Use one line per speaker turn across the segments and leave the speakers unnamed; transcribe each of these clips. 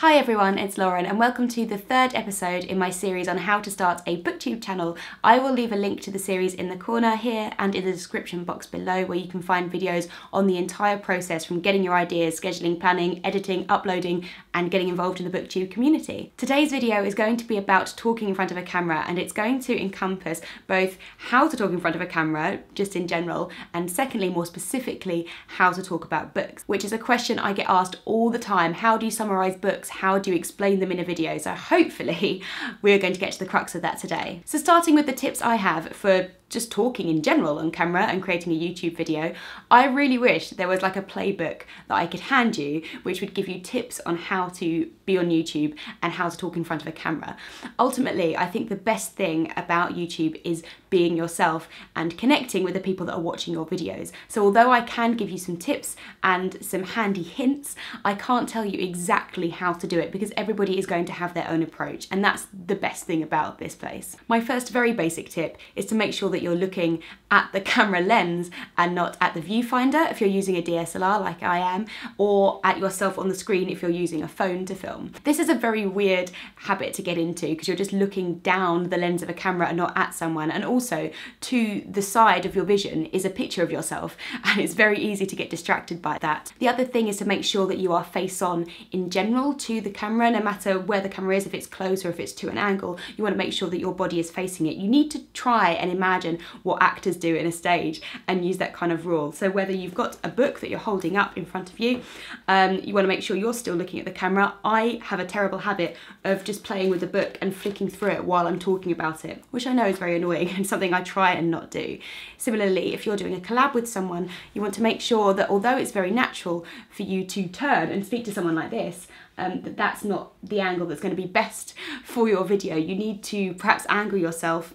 Hi everyone, it's Lauren and welcome to the third episode in my series on how to start a Booktube channel. I will leave a link to the series in the corner here and in the description box below where you can find videos on the entire process from getting your ideas, scheduling, planning, editing, uploading and getting involved in the Booktube community. Today's video is going to be about talking in front of a camera, and it's going to encompass both how to talk in front of a camera, just in general, and secondly, more specifically, how to talk about books, which is a question I get asked all the time. How do you summarise books? How do you explain them in a video? So hopefully we're going to get to the crux of that today. So starting with the tips I have for just talking in general on camera and creating a YouTube video, I really wish there was like a playbook that I could hand you which would give you tips on how to be on YouTube and how to talk in front of a camera. Ultimately, I think the best thing about YouTube is being yourself and connecting with the people that are watching your videos. So although I can give you some tips and some handy hints, I can't tell you exactly how to do it because everybody is going to have their own approach, and that's the best thing about this place. My first very basic tip is to make sure that you're looking at the camera lens and not at the viewfinder if you're using a DSLR like I am, or at yourself on the screen if you're using a phone to film. This is a very weird habit to get into because you're just looking down the lens of a camera and not at someone, and also to the side of your vision is a picture of yourself and it's very easy to get distracted by that. The other thing is to make sure that you are face on in general to the camera, no matter where the camera is, if it's close or if it's to an angle, you want to make sure that your body is facing it. You need to try and imagine what actors do in a stage and use that kind of rule. So whether you've got a book that you're holding up in front of you, you want to make sure you're still looking at the camera. I have a terrible habit of just playing with the book and flicking through it while I'm talking about it, which I know is very annoying and something I try and not do. Similarly, if you're doing a collab with someone, you want to make sure that although it's very natural for you to turn and speak to someone like this, that's not the angle that's going to be best for your video. You need to perhaps angle yourself,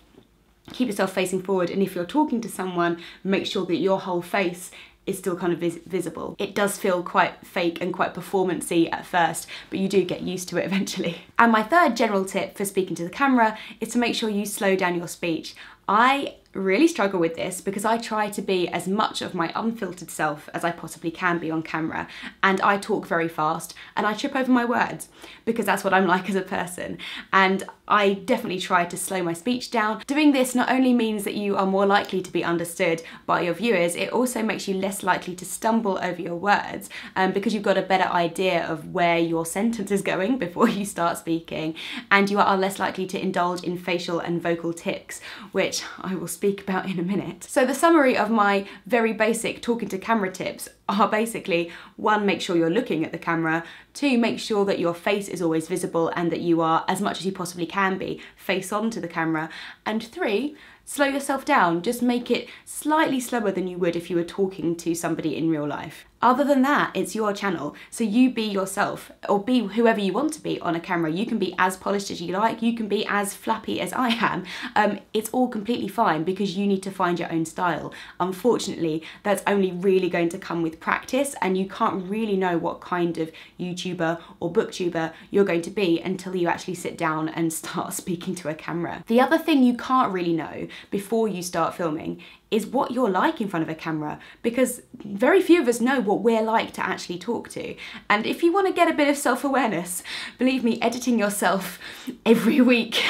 keep yourself facing forward, and if you're talking to someone, make sure that your whole face is still kind of visible. It does feel quite fake and quite performance-y at first, but you do get used to it eventually. And my third general tip for speaking to the camera is to make sure you slow down your speech. I really struggle with this because I try to be as much of my unfiltered self as I possibly can be on camera, and I talk very fast and I trip over my words because that's what I'm like as a person, and I definitely try to slow my speech down. Doing this not only means that you are more likely to be understood by your viewers, it also makes you less likely to stumble over your words because you've got a better idea of where your sentence is going before you start speaking, and you are less likely to indulge in facial and vocal tics, which I will speak about in a minute. So the summary of my very basic talking to camera tips are basically: 1, make sure you're looking at the camera; 2, make sure that your face is always visible and that you are, as much as you possibly can be, face on to the camera; and 3, slow yourself down. Just make it slightly slower than you would if you were talking to somebody in real life. Other than that, it's your channel, so you be yourself, or be whoever you want to be on a camera. You can be as polished as you like, you can be as flappy as I am. It's all completely fine because you need to find your own style. Unfortunately, that's only really going to come with practice, and you can't really know what kind of YouTuber or booktuber you're going to be until you actually sit down and start speaking to a camera. The other thing you can't really know before you start filming is what you're like in front of a camera, because very few of us know what we're like to actually talk to. And if you want to get a bit of self-awareness, believe me, editing yourself every week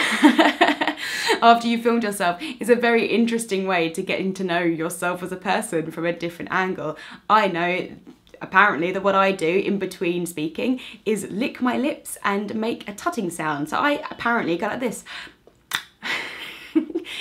after you filmed yourself is a very interesting way to getting to know yourself as a person from a different angle. I know apparently that what I do in between speaking is lick my lips and make a tutting sound. So I apparently go like this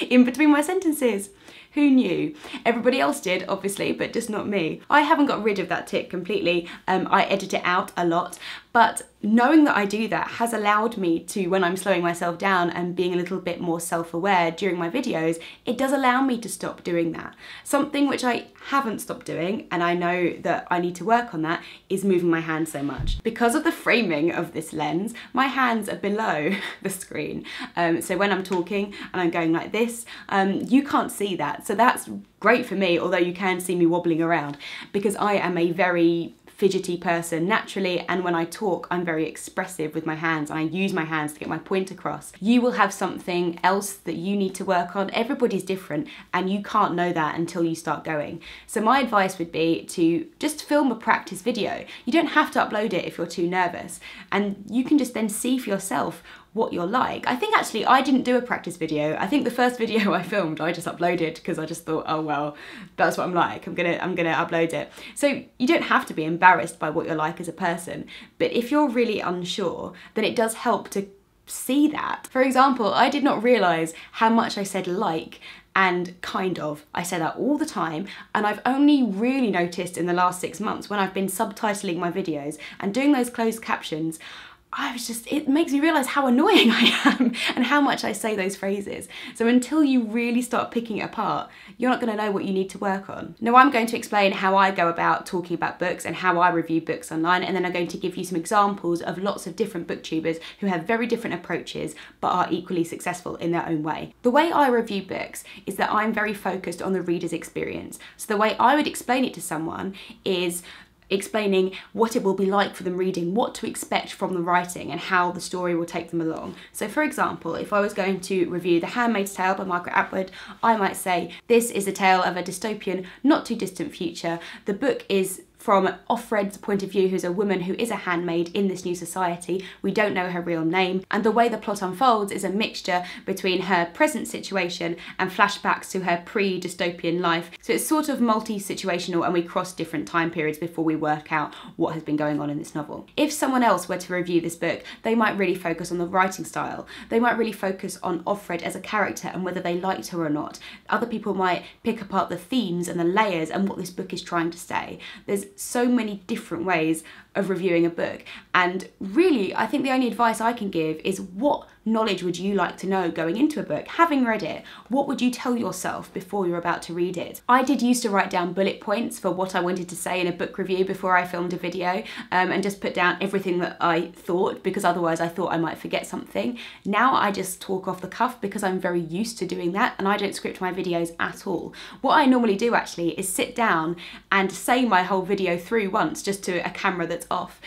in between my sentences. Who knew? Everybody else did, obviously, but just not me. I haven't got rid of that tic completely. I edit it out a lot, but knowing that I do that has allowed me to, when I'm slowing myself down and being a little bit more self-aware during my videos, it does allow me to stop doing that. Something which I haven't stopped doing, and I know that I need to work on that, is moving my hands so much. Because of the framing of this lens, my hands are below the screen. So when I'm talking and I'm going like this, you can't see that. So that's great for me, although you can see me wobbling around, because I am a very fidgety person naturally, and when I talk I'm very expressive with my hands and I use my hands to get my point across. You will have something else that you need to work on. Everybody's different and you can't know that until you start going. So my advice would be to just film a practice video. You don't have to upload it if you're too nervous, and you can just then see for yourself what you're like. I think actually I didn't do a practice video. I think the first video I filmed I just uploaded because I just thought, oh well, that's what I'm like, I'm gonna upload it. So you don't have to be embarrassed by what you're like as a person, but if you're really unsure, then it does help to see that. For example, I did not realise how much I said like and kind of. I say that all the time, and I've only really noticed in the last 6 months when I've been subtitling my videos and doing those closed captions. It makes me realise how annoying I am and how much I say those phrases. So until you really start picking it apart, you're not going to know what you need to work on. Now I'm going to explain how I go about talking about books and how I review books online, and then I'm going to give you some examples of lots of different booktubers who have very different approaches but are equally successful in their own way. The way I review books is that I'm very focused on the reader's experience. So the way I would explain it to someone is explaining what it will be like for them reading, what to expect from the writing and how the story will take them along. So for example, if I was going to review The Handmaid's Tale by Margaret Atwood, I might say, this is a tale of a dystopian, not too distant future. The book is from Offred's point of view, who's a woman who is a handmaid in this new society. We don't know her real name, and the way the plot unfolds is a mixture between her present situation and flashbacks to her pre-dystopian life. So it's sort of multi-situational, and we cross different time periods before we work out what has been going on in this novel. If someone else were to review this book, they might really focus on the writing style. They might really focus on Offred as a character and whether they liked her or not. Other people might pick apart the themes and the layers and what this book is trying to say. There's so many different ways of reviewing a book, and really I think the only advice I can give is, what knowledge would you like to know going into a book? Having read it, what would you tell yourself before you're about to read it? I did used to write down bullet points for what I wanted to say in a book review before I filmed a video, and just put down everything that I thought, because otherwise I thought I might forget something. Now I just talk off the cuff because I'm very used to doing that, and I don't script my videos at all. What I normally do actually is sit down and say my whole video through once, just to a camera that's off,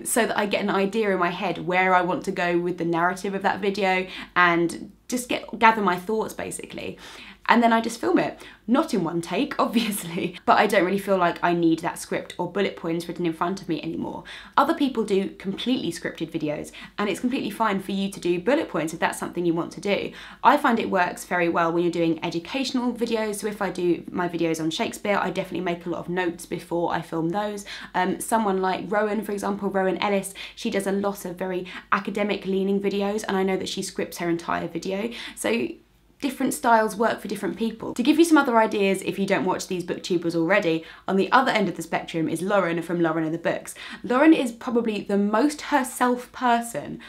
so that I get an idea in my head where I want to go with the narrative of that video and just gather my thoughts basically. And then I just film it. Not in one take, obviously, but I don't really feel like I need that script or bullet points written in front of me anymore. Other people do completely scripted videos, and it's completely fine for you to do bullet points if that's something you want to do. I find it works very well when you're doing educational videos. So if I do my videos on Shakespeare, I definitely make a lot of notes before I film those. Someone like Rowan, for example, Rowan Ellis, she does a lot of very academic leaning videos, and I know that she scripts her entire video. So different styles work for different people. To give you some other ideas if you don't watch these booktubers already, on the other end of the spectrum is Lauren from Lauren and the Books. Lauren is probably the most herself person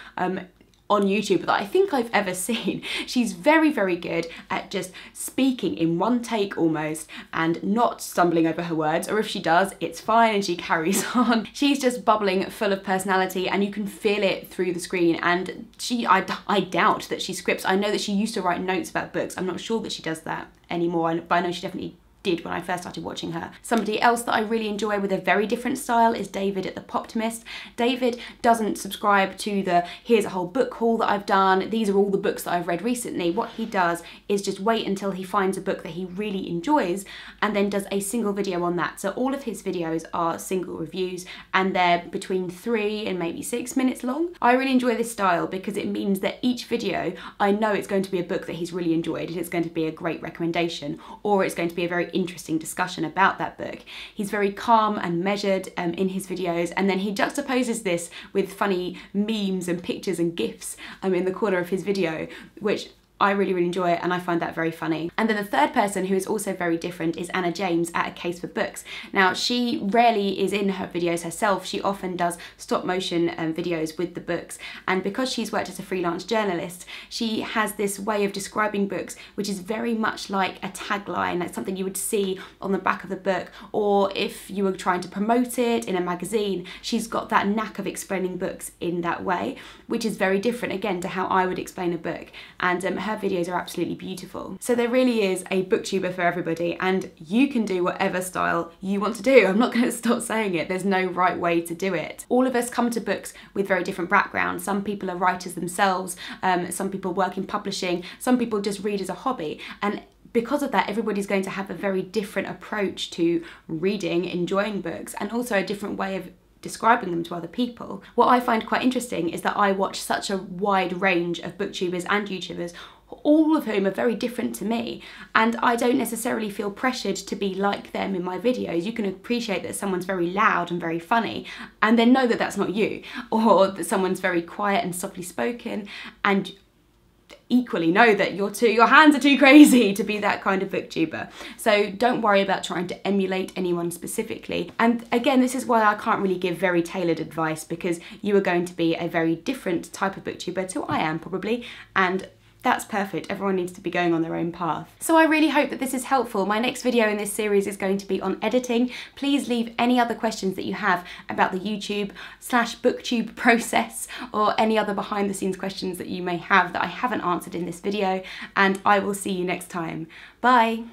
on YouTube that I think I've ever seen. She's very, very good at just speaking in one take almost and not stumbling over her words, or if she does, it's fine and she carries on. She's just bubbling, full of personality, and you can feel it through the screen. And I doubt that she scripts. I know that she used to write notes about books. I'm not sure that she does that anymore, but I know she definitely did when I first started watching her. Somebody else that I really enjoy with a very different style is David at the Poptimist. David doesn't subscribe to the here's a whole book haul that I've done, these are all the books that I've read recently. What he does is just wait until he finds a book that he really enjoys and then does a single video on that. So all of his videos are single reviews, and they're between 3 and maybe 6 minutes long. I really enjoy this style because it means that each video I know it's going to be a book that he's really enjoyed and it's going to be a great recommendation, or it's going to be a very interesting discussion about that book. He's very calm and measured in his videos, and then he juxtaposes this with funny memes and pictures and GIFs in the corner of his video, which I really, really enjoy it, and I find that very funny. And then the third person who is also very different is Anna James at A Case for Books. Now, she rarely is in her videos herself. She often does stop motion videos with the books, and because she's worked as a freelance journalist, she has this way of describing books which is very much like a tagline, like something you would see on the back of the book, or if you were trying to promote it in a magazine. She's got that knack of explaining books in that way, which is very different again to how I would explain a book. And her her videos are absolutely beautiful. So there really is a booktuber for everybody, and you can do whatever style you want to do. I'm not going to stop saying it. There's no right way to do it. All of us come to books with very different backgrounds. Some people are writers themselves, some people work in publishing, some people just read as a hobby, and because of that, everybody's going to have a very different approach to reading, enjoying books, and also a different way of describing them to other people. What I find quite interesting is that I watch such a wide range of booktubers and YouTubers, all of whom are very different to me, and I don't necessarily feel pressured to be like them in my videos. You can appreciate that someone's very loud and very funny and then know that that's not you, or that someone's very quiet and softly spoken, and equally know that your hands are too crazy to be that kind of booktuber. So don't worry about trying to emulate anyone specifically. And again, this is why I can't really give very tailored advice, because you are going to be a very different type of booktuber to I am probably, and that's perfect. Everyone needs to be going on their own path. So I really hope that this is helpful. My next video in this series is going to be on editing. Please leave any other questions that you have about the YouTube/booktube process, or any other behind the scenes questions that you may have that I haven't answered in this video, and I will see you next time. Bye.